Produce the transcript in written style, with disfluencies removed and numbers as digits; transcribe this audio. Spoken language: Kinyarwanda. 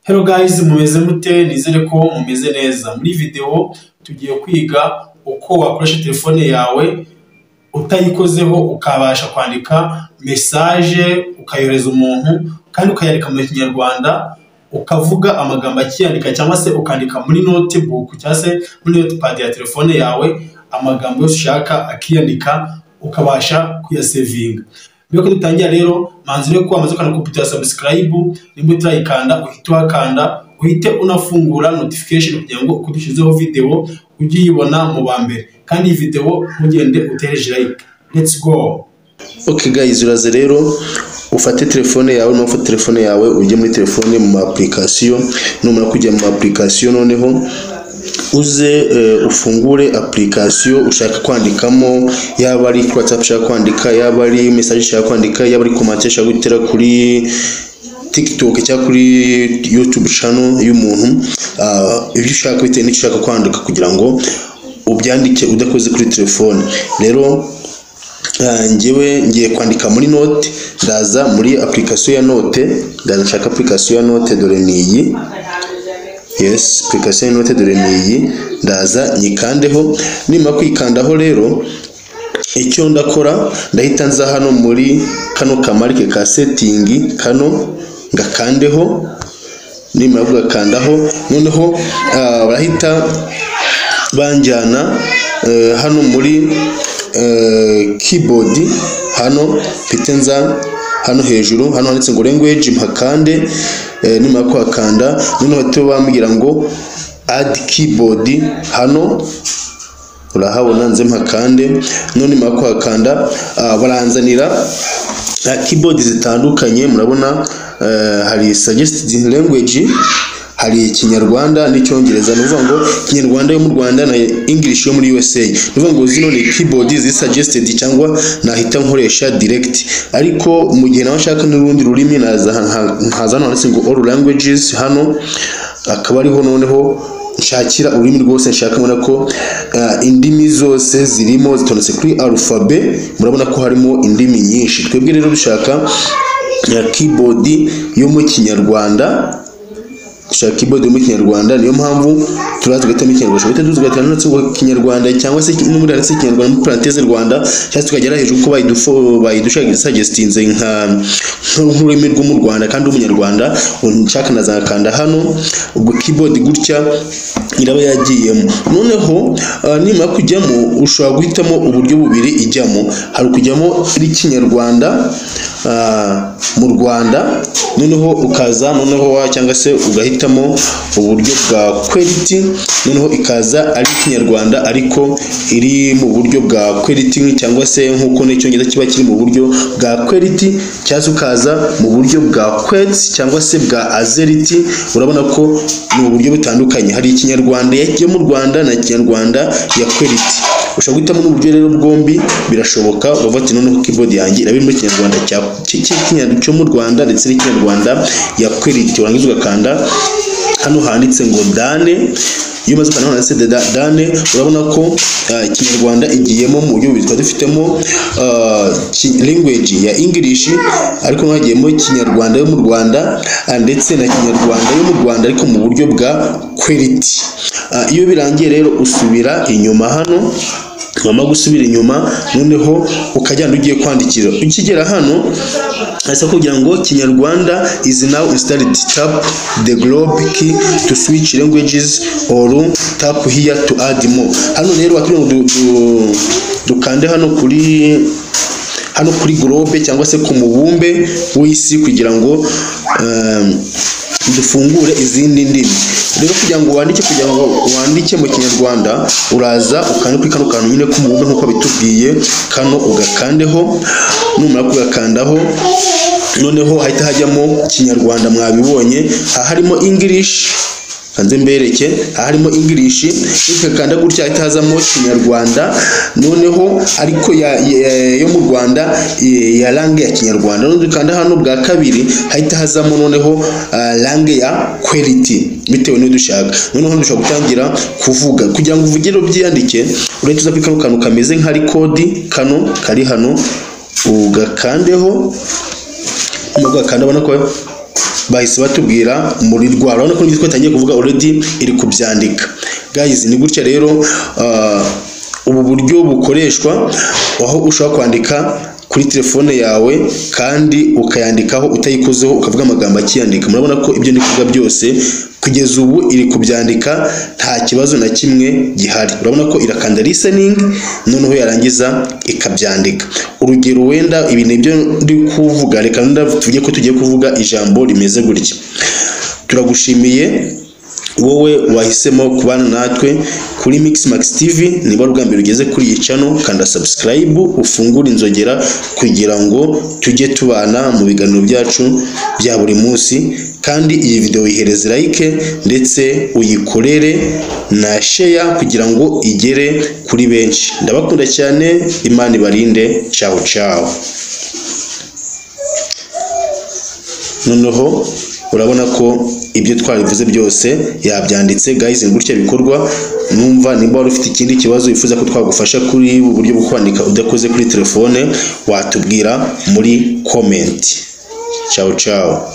Hello guys, mumeze mute? Nizere ko mumeze neza. Muri video tugiye kwiga uko wakoresha telefone yawe utayikozeho ukabasha kwandika message ukayoreza umuntu kandi ukayandika mu Kinyarwanda ukavuga amagambo akiyandika cyangwa se ukandika muri notebook cyangwa se muri notepad ya telefone yawe amagambo yose ushaka akiyandika ukabasha kuyasevinga. Mbere ko dutangira rero manzire ko amaze kana kuputa subscribe nimba utarayikanda uhite unafungura notification kugira ngo ukudushizeho video ugiyibona mu bambere kandi iyi video ugende utereje like. Let's go. Okay guys, uraze rero ufate telefone yawe no ufate telefone yawe uje muri telefone mu application numara kujya mu application noneho uze ufungure application ushaka kwandikamo yaba ari WhatsApp ushaka kwandika yaba ari message ushaka kwandika yaba ari comment ushaka gutera kuri TikTok cyangwa kuri YouTube channel y'umuntu ibyo ushaka bitewe n'icyo ushaka kwandika kugira ngo ubyandike udakoze kuri telefone. Rero ngewe ngiye kwandika muri note ndaza muri application ya note ndashaka application ya note dore niyi. Yes, application ya note dore niyi ndaza nyikandeho nima kwikandaho rero icyo ndakora ndahita nza hano muri kano kamarike ka setting kano ngakandeho nima gukandaho noneho barahita banjyana hano muri keyboard hano pitenza hano hejuru hano handitse ngo language mpakande nima kwakanda noneho to bambwira ngo add keyboard hano urahabona nze mpakande none nima kwakanda baranzanira keyboard zitandukanye murabona hari suggested language hari Kinyarwanda n'icyongereza nuvuga ngo Kinyarwanda yo mu Rwanda na English yo muri USA nuvuga ngo zino ni keyboard zi suggested cyangwa nahita nkoresha direct ariko mu gihe nawe nshaka n'urundi rurimi naza handitse ngo all languages hano akaba ariho noneho nshakira ururimi rwose nshaka mbona ko indimi zose zirimo zitondetse kuri alphabet murabona ko harimo indimi nyinshi twebwe rero dushaka keyboard yo mu Kinyarwanda dushaka keyboard mu Kinyarwanda niyo mpamvu turaza gahita mu Kinyarwanda bita tuzigatana natse ngo Kinyarwanda cyangwa se n'umuri handitse Kinyarwanda mu parenthèse Rwanda cyangwa tukagera hejuru ko bayidushaka suggestinze nk'ururimi rwo mu Rwanda kandi umunyarwanda nshaka nazakanda hano ubwo keyboard gutya iraba yagiyemo noneho nima kujyamo ushobora guhitamo uburyo bubiri ijyamo hari kujyamo iri Kinyarwanda mu Rwanda noneho ukaza noneho cyangwa se ugahitamo uburyo bwa quality noneho ikaza ari Kinyarwanda ariko iri mu buryo bwa quality cyangwa se nkuko n'icyongereza kiba kiri mu buryo bwa quality cyangwa ukaza mu buryo bwa quality cyangwa se bwa azerity urabona ko ni uburyo butandukanye hari Kinyarwanda yagiye mu Rwanda na Kinyarwanda ya quality ushobora guhitamo n'uburyo rero bwombi birashoboka uvuga ati noneho keyboard yanjye irabe muri Kinyarwanda cyo mu Rwanda ndetse n'Ikinyarwanda ya quality urangiza ugakanda hano handitse ngo dane iyo maze kana handitse dane urabona ko Kinyarwanda igiyemo mu buryo bitwa dufitemo language ya English ariko mwagiyemo Kinyarwanda yo mu Rwanda ndetse na Kinyarwanda yo mu Rwanda ariko mu buryo bwa quality iyo birangiye rero usubira inyuma hano mama gusubira inyuma noneho ukajyana ugiye kwandikira ukigera hano asa kugira ngo Kinyarwanda is now installed tap the globe key to switch languages or tap here to add more hano rero watubye dukande hano kuri globe cyangwa se ku mubumbe w'isi kugira ngo dufungure izindi ndimi rero kugira ngo wandike mu Kinyarwanda uraza ukanda kuri kano kantu nyine kumubumbe nkuko bitubwiye kano ugakandeho numara kugakandaho noneho hahita hajyamo Kinyarwanda mwabibonye harimo English kanze mbereke harimo English ukakanda gutya hahita hazamo Kinyarwanda noneho ariko yo mu Rwanda ya langue ya Kinyarwanda none dukanda hano bwa kabiri hahita hazamo noneho langue ya quality bitewe n'ibyo dushaka noneho dushobora gutangira kuvuga kugira ngo uvugire byandike uretse uza kwikano kantu kameze nk'ari code kano kari hano ugakandeho umugakanda ubona ko bahise batubwira muri rwa urabona ko nitwe tangiye kuvuga already iri kubyandika. Guys, ni gutya rero ubu buryo bukoreshwa aho ushobora kwandika kuri telefone yawe kandi ukayandikaho utayikozeho ukavuga amagambo akiyandika. Murabona ko ibyo ndikuvuga byose kugeza ubu iri kubyandika nta kibazo na kimwe gihari. Urabona ko irakanda listening noneho yarangiza ikabyandika. Urugero wenda ibi nibyo ndi kuvuga, reka tuvuge ko tugiye kuvuga ijambo rimeze gutya. Turagushimiye wowe wahisemo kubana natwe kuri Mixmax TV. Niba ubwa mbere ugeze kuri iyi channel, kanda subscribe, ufungure inzogera kugira ngo tujye tubana mu biganiro byacu bya buri munsi. Kandi iyi video yihereze like ndetse uyikorere na share kugira ngo igere kuri benshi. Ndabakunda cyane, Imana ibarinde. Ciao ciao. Noneho urabona ko ibyo twarivuze byose yabyanditse. Guys, gutya bikorwa. Numva nimba wari ufite ikindi kibazo wifuza ko twagufasha kuri ubu buryo bwo kwandika udakoze kuri telefone, watubwira muri comment. Ciao ciao.